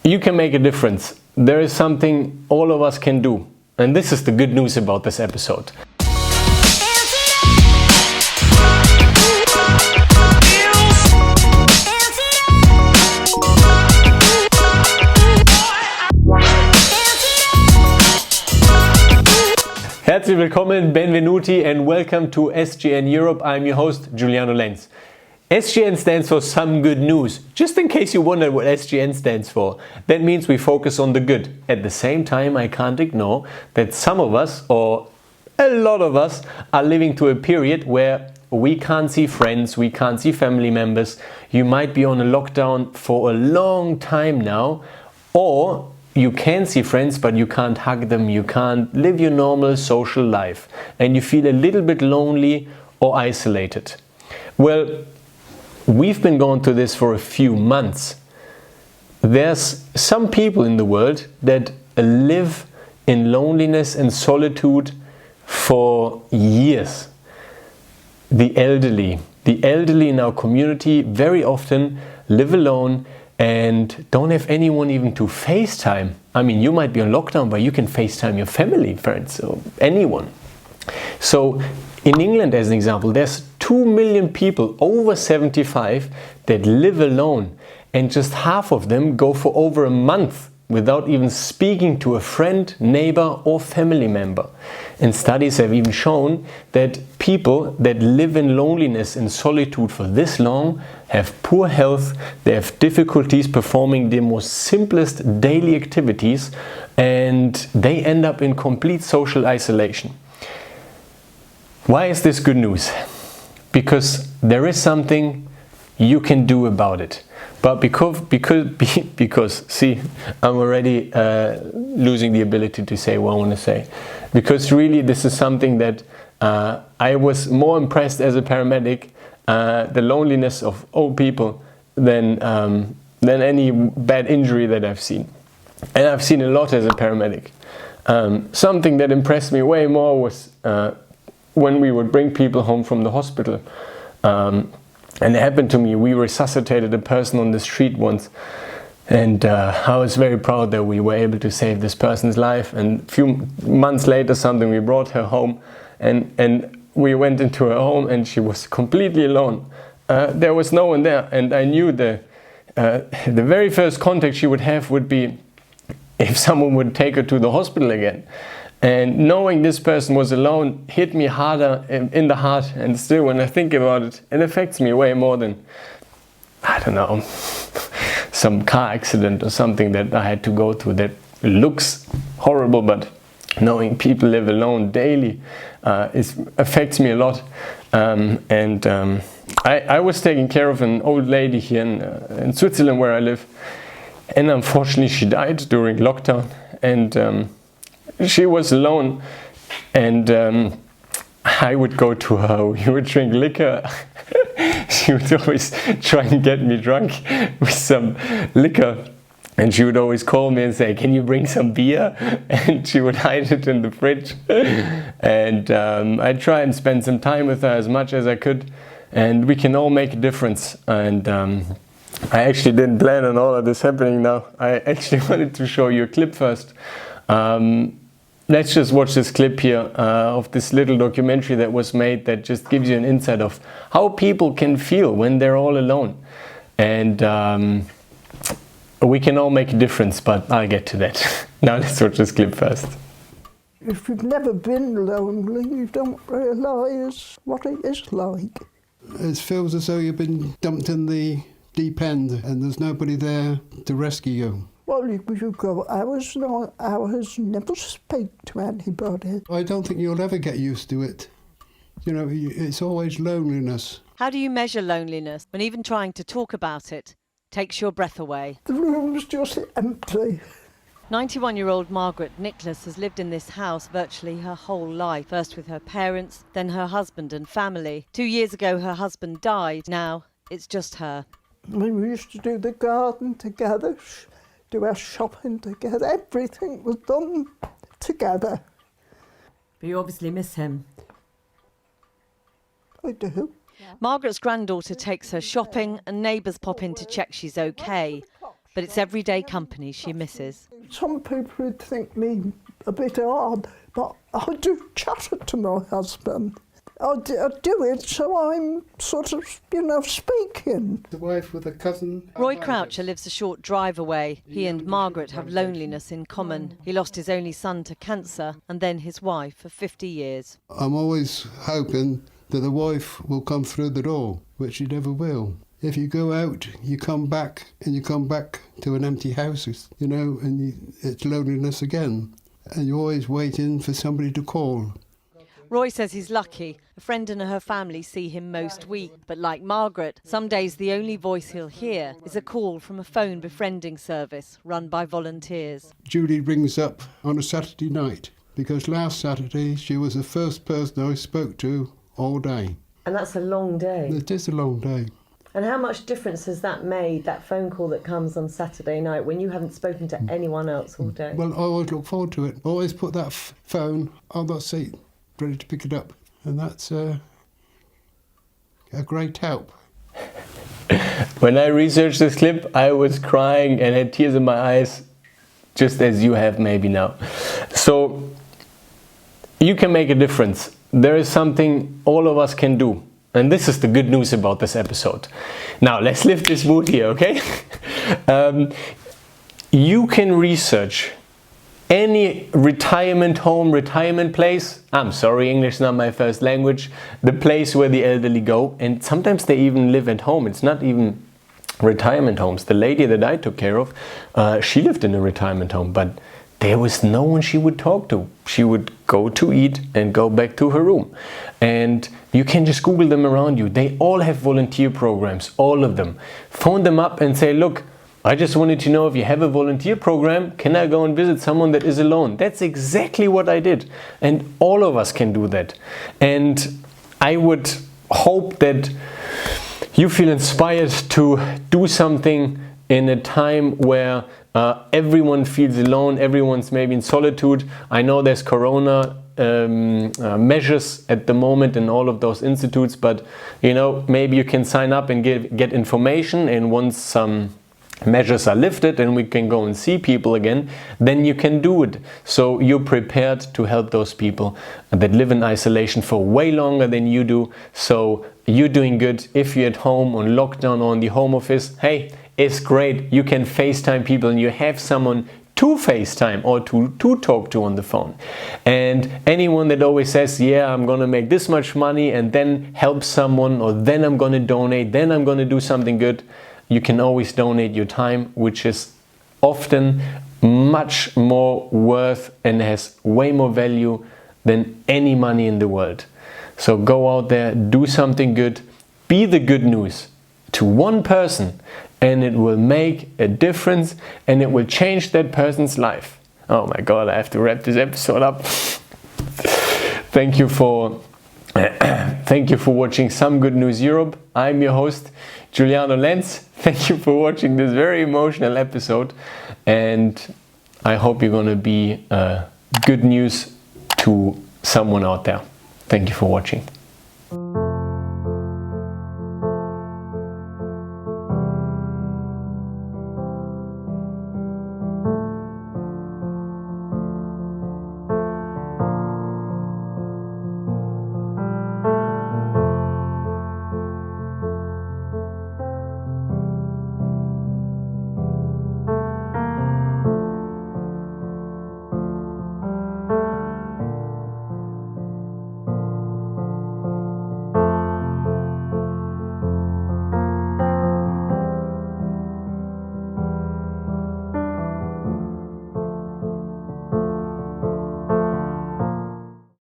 You can make a difference. There is something all of us can do. And this is the good news about this episode. Herzlich willkommen, benvenuti, and welcome to SGN Europe. I'm your host, Giuliano Lenz. SGN stands for some good news. Just in case you wondered what SGN stands for, that means we focus on the good. At the same time, I can't ignore that some of us, or a lot of us, are living through a period where we can't see friends, we can't see family members. You might be on a lockdown for a long time now, or you can see friends, but you can't hug them, you can't live your normal social life, and you feel a little bit lonely or isolated. Well, we've been going through this for a few months. There's some people in the world that live in loneliness and solitude for years. The elderly in our community very often live alone and don't have anyone even to FaceTime. I mean, you might be on lockdown, but you can FaceTime your family, friends, or anyone. So in England, as an example, there's 2 million people over 75 that live alone, and just half of them go for over a month without even speaking to a friend, neighbor, or family member. And studies have even shown that people that live in loneliness and solitude for this long have poor health, they have difficulties performing the most simplest daily activities, and they end up in complete social isolation. Why is this good news? Because there is something you can do about it. But because see, I'm already losing the ability to say what I want to say. Because really this is something that I was more impressed as a paramedic, the loneliness of old people than any bad injury that I've seen. And I've seen a lot as a paramedic. Something that impressed me way more was when we would bring people home from the hospital. And it happened to me. We resuscitated a person on the street once, and I was very proud that we were able to save this person's life. And a few months later, we brought her home, and we went into her home, and she was completely alone. There was no one there, and I knew the very first contact she would have would be if someone would take her to the hospital again. And knowing this person was alone hit me harder in the heart, and still when I think about it, it affects me way more than, I don't know, some car accident or something that I had to go through that looks horrible, but knowing people live alone daily affects me a lot. I was taking care of an old lady here in Switzerland where I live, and unfortunately she died during lockdown, and she was alone, and I would go to her, we would drink liquor. She would always try and get me drunk with some liquor, and she would always call me and say, "Can you bring some beer?" And she would hide it in the fridge. And I'd try and spend some time with her as much as I could, and we can all make a difference. And I actually didn't plan on all of this happening now. I actually wanted to show you a clip first. Let's just watch this clip here of this little documentary that was made that just gives you an insight of how people can feel when they're all alone. And we can all make a difference, but I'll get to that. Now let's watch this clip first. If you've never been lonely, you don't realise what it is like. It feels as though you've been dumped in the deep end and there's nobody there to rescue you. Well, you go hours and hours, never speak to anybody. I don't think you'll ever get used to it. You know, it's always loneliness. How do you measure loneliness when even trying to talk about it takes your breath away? The room's just empty. 91-year-old Margaret Nicholas has lived in this house virtually her whole life, first with her parents, then her husband and family. 2 years ago, her husband died. Now it's just her. We used to do the garden together, do our shopping together. Everything was done together. But you obviously miss him. I do. Margaret's granddaughter takes her shopping and neighbours pop in to check she's okay. but it's everyday company she misses. Some people would think me a bit odd, but I do chatter to my husband. I do it so I'm sort of, speaking. The wife with a cousin. Roy Croucher lives a short drive away. He and Margaret have loneliness in common. He lost his only son to cancer and then his wife for 50 years. I'm always hoping that the wife will come through the door, which she never will. If you go out, you come back, and you come back to an empty house, and it's loneliness again. And you're always waiting for somebody to call. Roy says he's lucky. A friend and her family see him most weeks. But like Margaret, some days the only voice he'll hear is a call from a phone befriending service run by volunteers. Judy rings up on a Saturday night, because last Saturday she was the first person I spoke to all day. And that's a long day. It is a long day. And how much difference has that made, that phone call that comes on Saturday night when you haven't spoken to anyone else all day? Well, I always look forward to it. I always put that phone on that seat, ready to pick it up. And that's a great help. When I researched this clip, I was crying and had tears in my eyes, just as you have maybe now. So, you can make a difference. There is something all of us can do. And this is the good news about this episode. Now, let's lift this mood here, okay? You can research any retirement home, retirement place. I'm sorry, English is not my first language. The place where the elderly go. And sometimes they even live at home. It's not even retirement homes. The lady that I took care of, she lived in a retirement home. But there was no one she would talk to. She would go to eat and go back to her room. And you can just Google them around you. They all have volunteer programs, all of them. Phone them up and say, look, I just wanted to know if you have a volunteer program, can I go and visit someone that is alone? That's exactly what I did. And all of us can do that. And I would hope that you feel inspired to do something in a time where everyone feels alone, everyone's maybe in solitude. I know there's Corona measures at the moment in all of those institutes, but maybe you can sign up and get information, and once some measures are lifted and we can go and see people again, then you can do it. So you're prepared to help those people that live in isolation for way longer than you do. So you're doing good. If you're at home on lockdown or on the home office, hey, it's great. You can FaceTime people and you have someone to FaceTime or to talk to on the phone. And anyone that always says, yeah, I'm gonna make this much money and then help someone, or then I'm gonna donate, then I'm gonna do something good, you can always donate your time, which is often much more worth and has way more value than any money in the world. So go out there, do something good, be the good news to one person, and it will make a difference and it will change that person's life. Oh my God, I have to wrap this episode up. Thank you for watching Some Good News Europe. I'm your host, Giuliano Lenz. Thank you for watching this very emotional episode, and I hope you're going to be good news to someone out there. Thank you for watching.